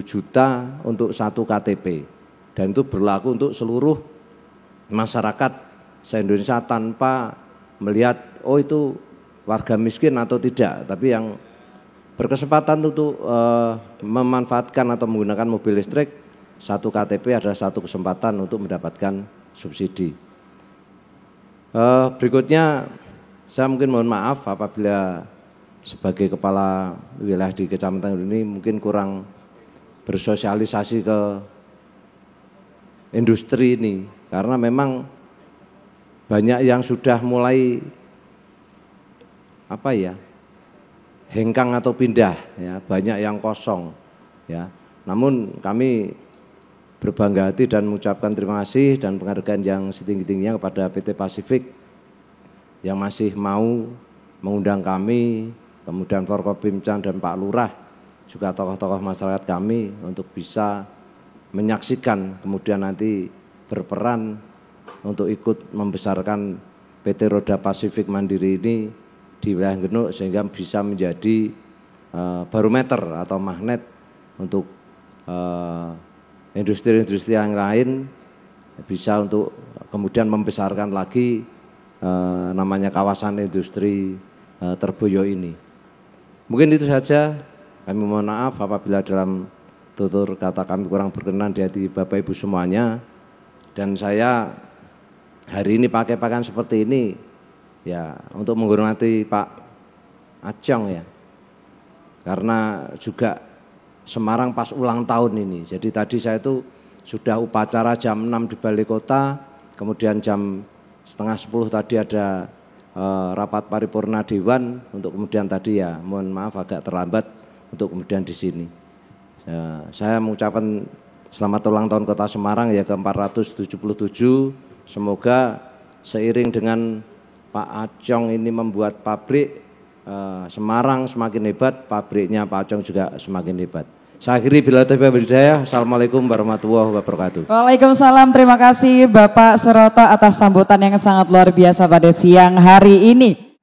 S6: juta untuk 1 KTP, dan itu berlaku untuk seluruh masyarakat se-Indonesia tanpa melihat oh itu warga miskin atau tidak, tapi yang berkesempatan untuk memanfaatkan atau menggunakan mobil listrik, 1 KTP adalah 1 kesempatan untuk mendapatkan subsidi. Berikutnya saya mungkin mohon maaf apabila sebagai kepala wilayah di Kecamatan ini mungkin kurang bersosialisasi ke industri ini, karena memang banyak yang sudah mulai hengkang atau pindah, ya, banyak yang kosong, ya. Namun kami berbangga hati dan mengucapkan terima kasih dan penghargaan yang setinggi-tingginya kepada PT Pasifik yang masih mau mengundang kami, kemudian Forkopimcam dan Pak Lurah, juga tokoh-tokoh masyarakat kami untuk bisa menyaksikan kemudian nanti berperan untuk ikut membesarkan PT Roda Pasifik Mandiri ini di wilayah Genuk sehingga bisa menjadi barometer atau magnet untuk industri-industri yang lain bisa untuk kemudian membesarkan lagi namanya kawasan industri Terboyo ini. Mungkin itu saja. Kami mohon maaf apabila dalam tutur kata kami kurang berkenan di hati Bapak Ibu semuanya. Dan saya hari ini pakai pakaian seperti ini ya untuk menghormati Pak Acong ya. Karena juga Semarang pas ulang tahun ini. Jadi tadi saya itu sudah upacara jam 6 di Balai Kota, kemudian jam setengah 10 tadi ada rapat paripurna Dewan untuk kemudian tadi ya mohon maaf agak terlambat untuk kemudian di sini. Saya mengucapkan selamat ulang tahun Kota Semarang ya ke-477. Semoga seiring dengan Pak Acong ini membuat pabrik Semarang semakin hebat, pabriknya Pak Acong juga semakin hebat. Saya akhiri bila taufiq hidayah. Assalamualaikum warahmatullahi wabarakatuh.
S1: Waalaikumsalam, terima kasih Bapak Suroto atas sambutan yang sangat luar biasa pada siang hari ini.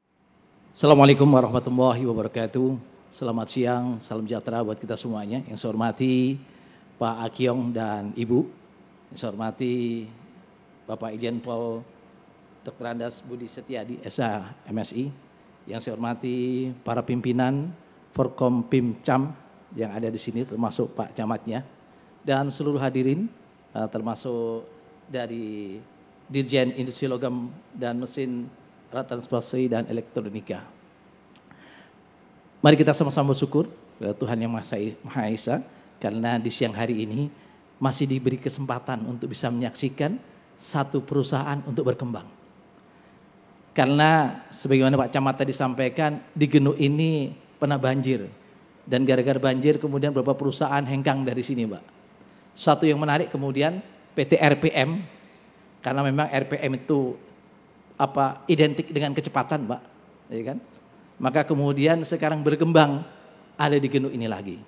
S7: Assalamualaikum warahmatullahi wabarakatuh. Selamat siang, salam sejahtera buat kita semuanya. Yang saya hormati Pak Akyong dan Ibu. Yang saya hormati Bapak Irjen Pol Dr. Andas Budi Setiadi, SH MSI. Yang saya hormati para pimpinan Forkopimcam yang ada di sini, termasuk Pak Camatnya, dan seluruh hadirin, termasuk dari Dirjen Industri Logam dan Mesin Alat Transportasi dan Elektronika. Mari kita sama-sama bersyukur kepada Tuhan Yang Maha Esa, karena di siang hari ini masih diberi kesempatan untuk bisa menyaksikan satu perusahaan untuk berkembang. Karena sebagaimana Pak Camat tadi sampaikan, di Genuk ini pernah banjir. Dan gara-gara banjir kemudian beberapa perusahaan hengkang dari sini, Pak. Satu yang menarik kemudian PT RPM, karena memang RPM itu identik dengan kecepatan, Pak, ya kan? Maka kemudian sekarang berkembang ada di Genuk ini lagi.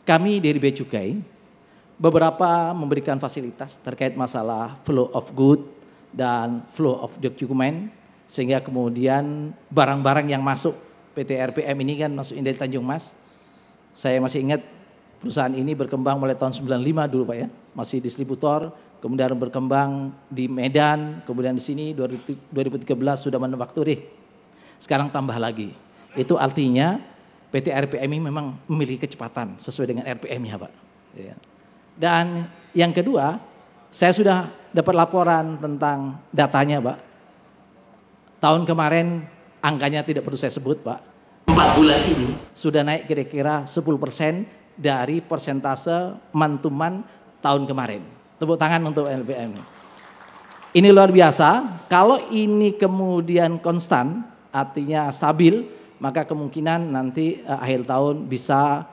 S7: Kami dari Bea Cukai beberapa memberikan fasilitas terkait masalah flow of good dan flow of dokumen, sehingga kemudian barang-barang yang masuk PT RPM ini kan masuk dari Tanjung Mas. Saya masih ingat perusahaan ini berkembang mulai tahun 95 dulu Pak ya, masih distributor, kemudian berkembang di Medan, kemudian di sini 2013 sudah manufakturing. Sekarang tambah lagi. Itu artinya PT RPM ini memang memiliki kecepatan sesuai dengan RPM-nya Pak. Dan yang kedua, saya sudah dapat laporan tentang datanya Pak. Tahun kemarin angkanya tidak perlu saya sebut Pak. 4 bulan ini sudah naik kira-kira 10% dari persentase mantuman tahun kemarin. Tepuk tangan untuk RPM. Ini luar biasa. Kalau ini kemudian konstan, artinya stabil, maka kemungkinan nanti akhir tahun bisa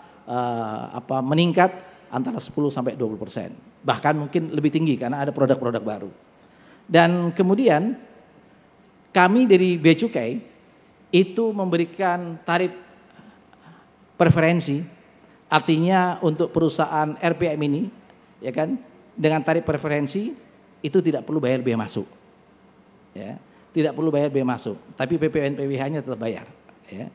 S7: meningkat antara 10-20%. Bahkan mungkin lebih tinggi karena ada produk-produk baru. Dan kemudian kami dari Bea Cukai itu memberikan tarif preferensi, artinya untuk perusahaan RPM ini, ya kan, dengan tarif preferensi itu tidak perlu bayar bea masuk, ya. Tidak perlu bayar bea masuk, tapi PPN PWH-nya tetap bayar. Ya.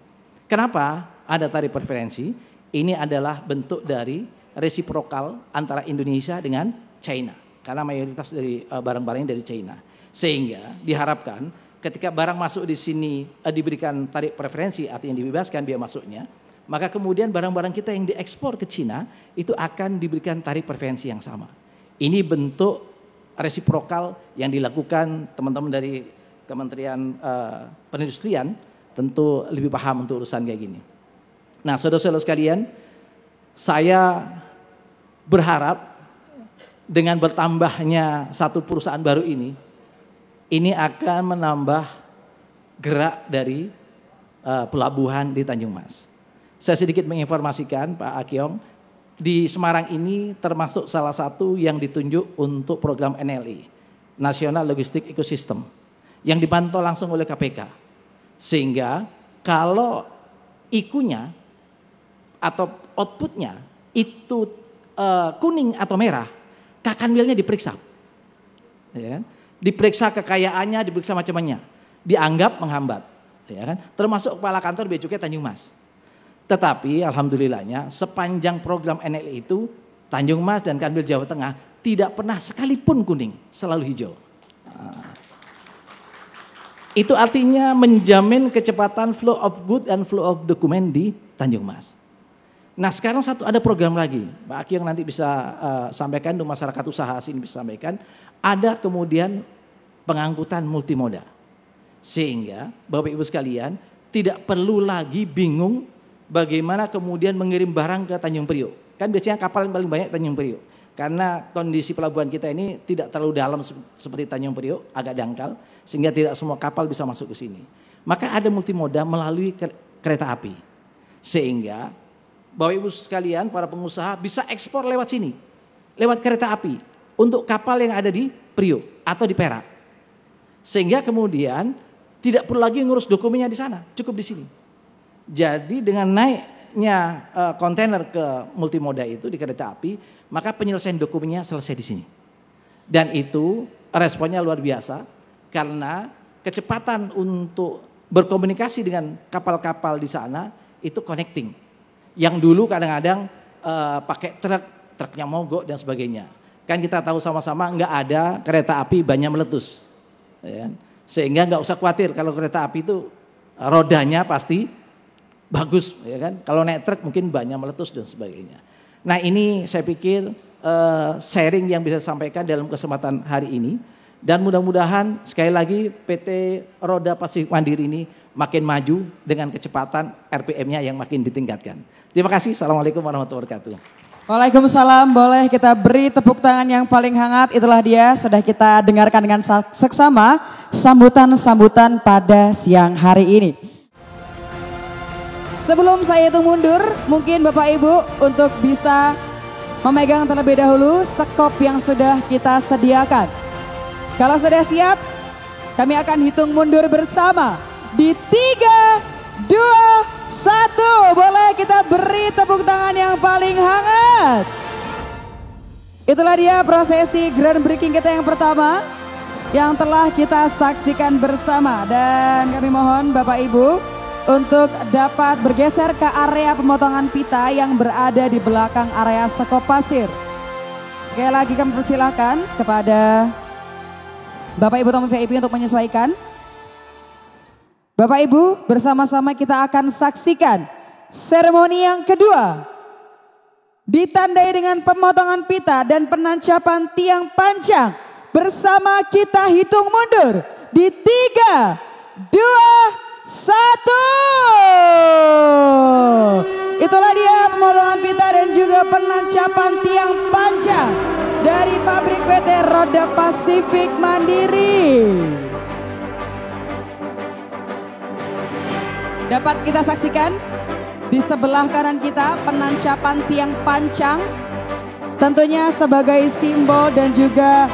S7: Kenapa ada tarif preferensi? Ini adalah bentuk dari resiprokal antara Indonesia dengan China, karena mayoritas dari barang-barangnya dari China. Sehingga diharapkan ketika barang masuk di sini diberikan tarif preferensi, artinya dibebaskan biaya masuknya, maka kemudian barang-barang kita yang diekspor ke China itu akan diberikan tarif preferensi yang sama. Ini bentuk resiprokal yang dilakukan teman-teman dari Kementerian Perindustrian, tentu lebih paham untuk urusan kayak gini. Nah, saudara-saudara sekalian, saya berharap dengan bertambahnya satu perusahaan baru ini akan menambah gerak dari pelabuhan di Tanjung Mas. Saya sedikit menginformasikan Pak Akyong, di Semarang ini termasuk salah satu yang ditunjuk untuk program NLE, National Logistic Ecosystem, yang dipantau langsung oleh KPK. Sehingga kalau IKU-nya atau outputnya itu kuning atau merah, Kakanwilnya diperiksa. Ya kan? Diperiksa kekayaannya, diperiksa macam-macamnya. Dianggap menghambat. Ya kan? Termasuk kepala kantor Bea Cukai Tanjung Mas. Tetapi alhamdulillahnya sepanjang program NLE itu Tanjung Mas dan Kanwil Jawa Tengah tidak pernah sekalipun kuning, selalu hijau. Itu artinya menjamin kecepatan flow of good and flow of document di Tanjung Mas. Nah sekarang ada program lagi, Pak Aki yang nanti bisa sampaikan, untuk masyarakat usaha sini bisa sampaikan, ada kemudian pengangkutan multimoda. Sehingga Bapak Ibu sekalian tidak perlu lagi bingung bagaimana kemudian mengirim barang ke Tanjung Priok. Kan biasanya kapal yang paling banyak Tanjung Priok. Karena kondisi pelabuhan kita ini tidak terlalu dalam seperti Tanjung Priok, agak dangkal, sehingga tidak semua kapal bisa masuk ke sini. Maka ada multimoda melalui kereta api. Sehingga Bapak Ibu sekalian, para pengusaha bisa ekspor lewat sini, lewat kereta api, untuk kapal yang ada di Priok atau di Perak. Sehingga kemudian tidak perlu lagi ngurus dokumennya di sana, cukup di sini. Jadi dengan naiknya kontainer ke multimoda itu di kereta api, maka penyelesaian dokumennya selesai di sini. Dan itu responnya luar biasa karena kecepatan untuk berkomunikasi dengan kapal-kapal di sana itu connecting. Yang dulu kadang-kadang pakai truknya mogok dan sebagainya. Kan kita tahu sama-sama nggak ada kereta api bannya meletus. Ya. Sehingga nggak usah khawatir kalau kereta api itu rodanya pasti bagus, ya kan? Kalau naik truk mungkin banyak meletus dan sebagainya. Nah ini saya pikir sharing yang bisa sampaikan dalam kesempatan hari ini. Dan mudah-mudahan sekali lagi PT Roda Pasifik Mandiri ini makin maju dengan kecepatan RPM-nya yang makin ditingkatkan. Terima kasih. Assalamualaikum warahmatullahi wabarakatuh.
S1: Waalaikumsalam, boleh kita beri tepuk tangan yang paling hangat. Itulah dia, sudah kita dengarkan dengan seksama sambutan-sambutan pada siang hari ini. Sebelum saya itu mundur, mungkin Bapak Ibu untuk bisa memegang terlebih dahulu sekop yang sudah kita sediakan. Kalau sudah siap, kami akan hitung mundur bersama di 3, 2, 1. Boleh kita beri tepuk tangan yang paling hangat. Itulah dia prosesi groundbreaking kita yang pertama yang telah kita saksikan bersama. Dan kami mohon Bapak Ibu untuk dapat bergeser ke area pemotongan pita yang berada di belakang area sekop pasir. Sekali lagi kami persilakan kepada Bapak Ibu tamu VIP untuk menyesuaikan. Bapak Ibu, bersama-sama kita akan saksikan seremoni yang kedua. Ditandai dengan pemotongan pita dan penancapan tiang panjang. Bersama kita hitung mundur di 3, 2, 1. Itulah dia pemotongan pita dan juga penancapan tiang panjang dari pabrik PT Roda Pasifik Mandiri. Dapat kita saksikan di sebelah kanan kita penancapan tiang panjang, tentunya sebagai simbol dan juga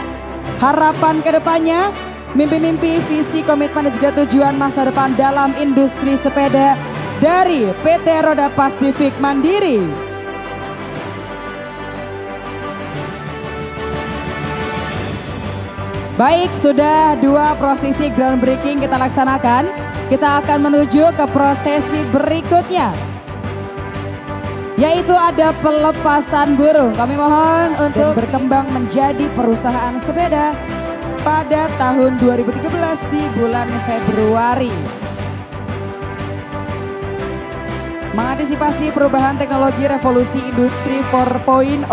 S1: harapan ke depannya. Mimpi-mimpi, visi, komitmen dan juga tujuan masa depan dalam industri sepeda dari PT Roda Pasifik Mandiri. Baik, sudah 2 prosesi groundbreaking kita laksanakan. Kita akan menuju ke prosesi berikutnya, yaitu ada pelepasan burung. Kami mohon untuk berkembang menjadi perusahaan sepeda pada tahun 2013 di bulan Februari. Mengantisipasi perubahan teknologi revolusi industri 4.0,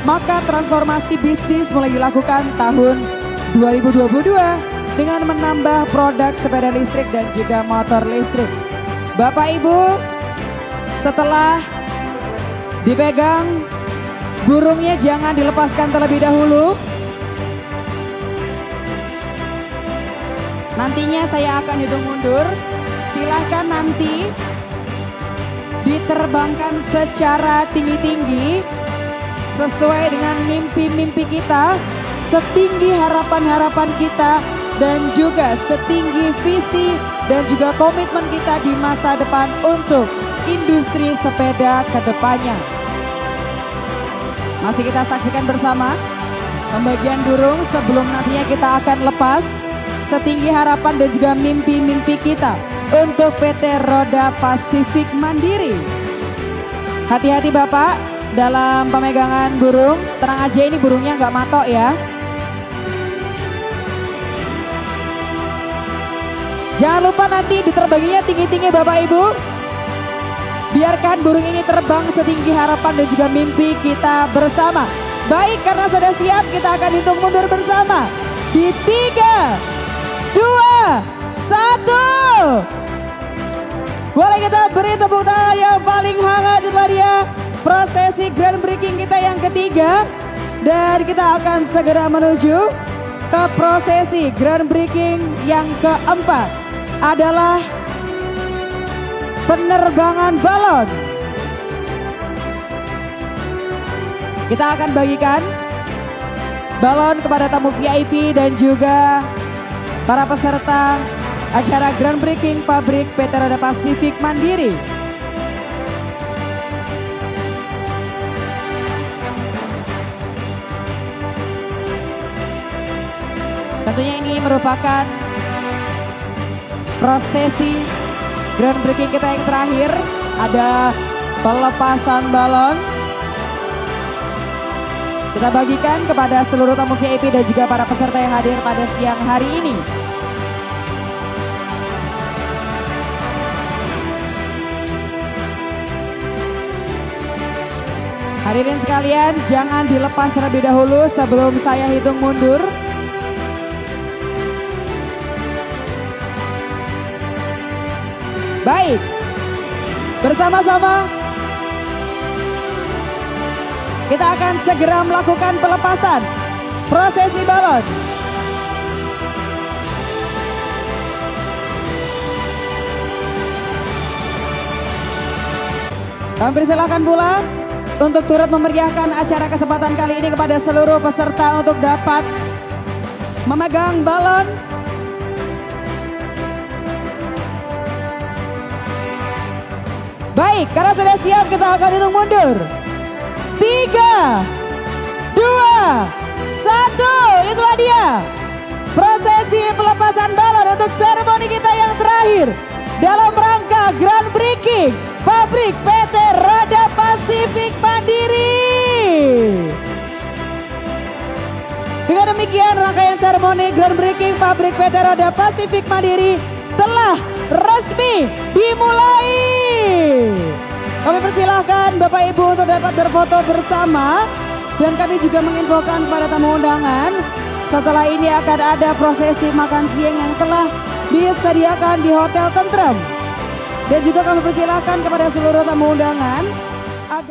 S1: maka transformasi bisnis mulai dilakukan tahun 2022 dengan menambah produk sepeda listrik dan juga motor listrik. Bapak Ibu, setelah dipegang burungnya jangan dilepaskan terlebih dahulu. Nantinya saya akan hitung mundur. silahkan nanti diterbangkan secara tinggi-tinggi sesuai dengan mimpi-mimpi kita, setinggi harapan-harapan kita, dan juga setinggi visi dan juga komitmen kita di masa depan untuk industri sepeda ke depannya. Masih kita saksikan bersama pembagian burung sebelum nantinya kita akan lepas setinggi harapan dan juga mimpi-mimpi kita untuk PT Roda Pasifik Mandiri. Hati-hati Bapak dalam pemegangan burung, tenang aja ini burungnya nggak matok ya. Jangan lupa nanti diterbanginya tinggi-tinggi Bapak Ibu. Biarkan burung ini terbang setinggi harapan dan juga mimpi kita bersama. Baik, karena sudah siap kita akan hitung mundur bersama. Di 3, 2, 1. Boleh kita beri tepuk tangan yang paling hangat. Itulah dia prosesi groundbreaking kita yang ketiga. Dan kita akan segera menuju ke prosesi groundbreaking yang keempat. Adalah penerbangan balon. Kita akan bagikan balon kepada tamu VIP dan juga para peserta acara groundbreaking pabrik PT Roda Pasifik Mandiri. Tentunya ini merupakan prosesi groundbreaking kita yang terakhir. Ada pelepasan balon. Kita bagikan kepada seluruh tamu VIP dan juga para peserta yang hadir pada siang hari ini. Hadirin sekalian, jangan dilepas terlebih dahulu sebelum saya hitung mundur. Baik, bersama-sama kita akan segera melakukan pelepasan prosesi balon. Kami persilakan pula untuk turut memeriahkan acara kesempatan kali ini kepada seluruh peserta untuk dapat memegang balon. Baik, karena sudah siap kita akan hitung mundur. 3, 2, 1. Itulah dia prosesi pelepasan balon untuk seremoni kita yang terakhir dalam rangka groundbreaking pabrik PT Roda Pasifik Mandiri. Dengan demikian rangkaian seremoni groundbreaking pabrik PT Roda Pasifik Mandiri telah resmi dimulai. Kami persilahkan Bapak Ibu untuk dapat berfoto bersama. Dan kami juga menginfokan kepada tamu undangan, setelah ini akan ada prosesi makan siang yang telah disediakan di Hotel Tentrem. Dan juga kami persilahkan kepada seluruh tamu undangan agar